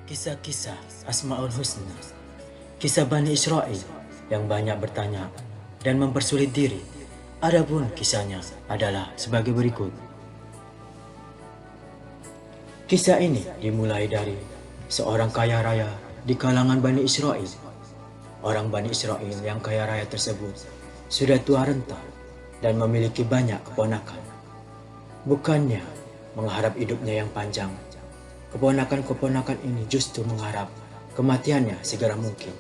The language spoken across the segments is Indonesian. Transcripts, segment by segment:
Kisah-kisah Asmaul Husna, kisah Bani Israel yang banyak bertanya dan mempersulit diri. Adapun kisahnya adalah sebagai berikut. Kisah ini dimulai dari seorang kaya raya di kalangan Bani Israel. Orang Bani Israel yang kaya raya tersebut sudah tua renta dan memiliki banyak keponakan. Bukannya mengharap hidupnya yang panjang, keponakan-keponakan ini justru mengharap kematiannya segera mungkin.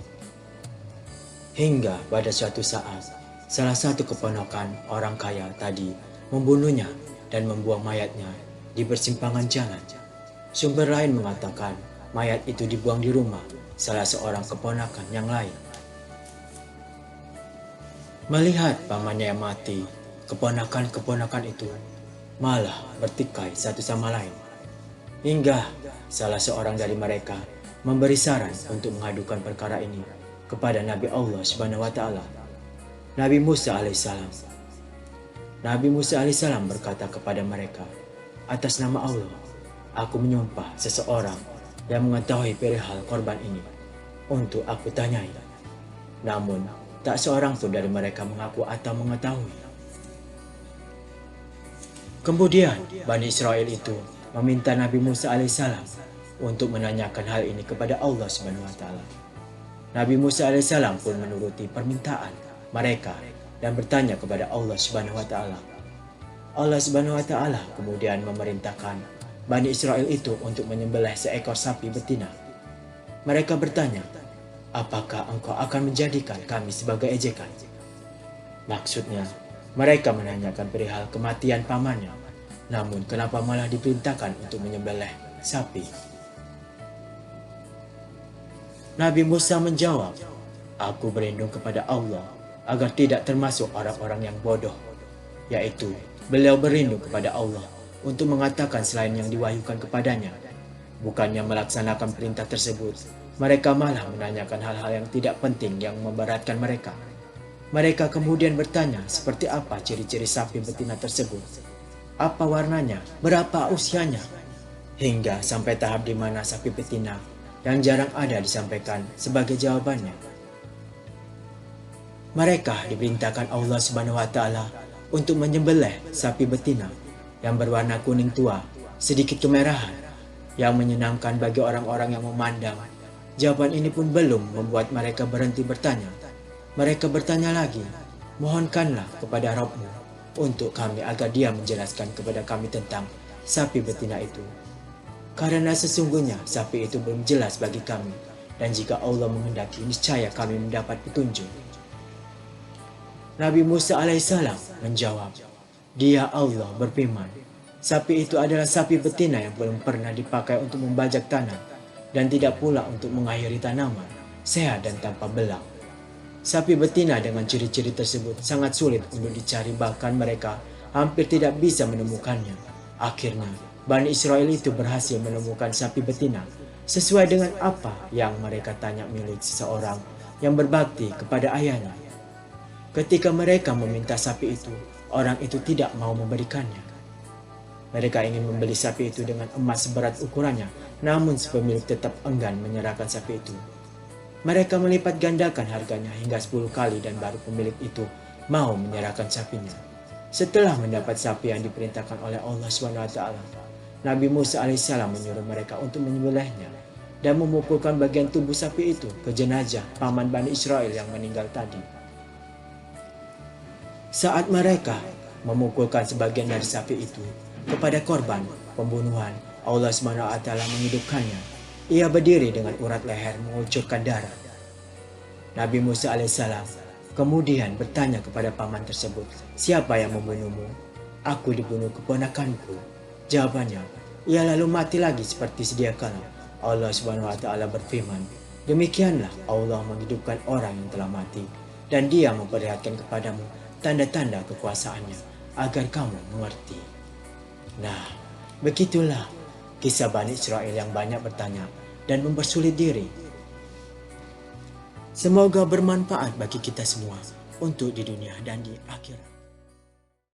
Hingga pada suatu saat, salah satu keponakan orang kaya tadi membunuhnya dan membuang mayatnya di persimpangan jalan. Sumber lain mengatakan mayat itu dibuang di rumah salah seorang keponakan yang lain. Melihat pamannya yang mati, keponakan-keponakan itu malah bertikai satu sama lain. Hingga salah seorang dari mereka memberi saran untuk mengadukan perkara ini kepada Nabi Allah Subhanahu wa Ta'ala, Nabi Musa alaihissalam. Nabi Musa alaihissalam berkata kepada mereka, "Atas nama Allah, aku menyumpah seseorang yang mengetahui perihal korban ini untuk aku tanyai." Namun, tak seorang pun dari mereka mengaku atau mengetahui. Kemudian, Bani Israel itu meminta Nabi Musa alaihissalam untuk menanyakan hal ini kepada Allah Subhanahu wa Ta'ala. Nabi Musa alaihissalam pun menuruti permintaan mereka dan bertanya kepada Allah Subhanahu wa Ta'ala. Allah Subhanahu wa Ta'ala kemudian memerintahkan Bani Israel itu untuk menyembelih seekor sapi betina. Mereka bertanya, "Apakah engkau akan menjadikan kami sebagai ejekan?" Maksudnya, mereka menanyakan perihal kematian pamannya. Namun kenapa malah diperintahkan untuk menyembelih sapi? Nabi Musa menjawab, "Aku berlindung kepada Allah agar tidak termasuk orang-orang yang bodoh." Yaitu, beliau berlindung kepada Allah untuk mengatakan selain yang diwahyukan kepadanya. Bukannya melaksanakan perintah tersebut, mereka malah menanyakan hal-hal yang tidak penting yang memberatkan mereka. Mereka kemudian bertanya seperti apa ciri-ciri sapi betina tersebut, apa warnanya, berapa usianya, hingga sampai tahap di mana sapi betina yang jarang ada disampaikan sebagai jawabannya. Mereka diperintahkan Allah Subhanahu wa Ta'ala untuk menyembelih sapi betina yang berwarna kuning tua, sedikit kemerahan, yang menyenangkan bagi orang-orang yang memandang. Jawaban ini pun belum membuat mereka berhenti bertanya. Mereka bertanya lagi, "Mohonkanlah kepada Rabb-Mu untuk kami agar Dia menjelaskan kepada kami tentang sapi betina itu. Karena sesungguhnya sapi itu belum jelas bagi kami, dan jika Allah menghendaki niscaya kami mendapat petunjuk." Nabi Musa alaihissalam menjawab, "Dia Allah berfirman, sapi itu adalah sapi betina yang belum pernah dipakai untuk membajak tanah dan tidak pula untuk mengairi tanaman, sehat dan tanpa belang." Sapi betina dengan ciri-ciri tersebut sangat sulit untuk dicari, bahkan mereka hampir tidak bisa menemukannya. Akhirnya, Bani Israel itu berhasil menemukan sapi betina sesuai dengan apa yang mereka tanya milik seseorang yang berbakti kepada ayahnya. Ketika mereka meminta sapi itu, orang itu tidak mau memberikannya. Mereka ingin membeli sapi itu dengan emas seberat ukurannya, namun si pemilik tetap enggan menyerahkan sapi itu. Mereka melipat gandakan harganya hingga 10 kali dan baru pemilik itu mau menyerahkan sapinya. Setelah mendapat sapi yang diperintahkan oleh Allah SWT, Nabi Musa alaihissalam menyuruh mereka untuk menyembelihnya dan memukulkan bagian tubuh sapi itu ke jenazah paman Bani Israel yang meninggal tadi. Saat mereka memukulkan sebagian dari sapi itu kepada korban pembunuhan, Allah SWT menghidupkannya. Ia berdiri dengan urat leher mengucurkan darah. Nabi Musa alaihissalam kemudian bertanya kepada paman tersebut, "Siapa yang membunuhmu?" "Aku dibunuh keponakanku," jawabannya. Ia lalu mati lagi seperti sedia kala. Allah Subhanahu wa Ta'ala berfirman, "Demikianlah Allah menghidupkan orang yang telah mati, dan Dia memperlihatkan kepadamu tanda-tanda kekuasaannya agar kamu mengerti." Nah, begitulah kisah Bani Israel yang banyak bertanya dan mempersulit diri. Semoga bermanfaat bagi kita semua untuk di dunia dan di akhirat.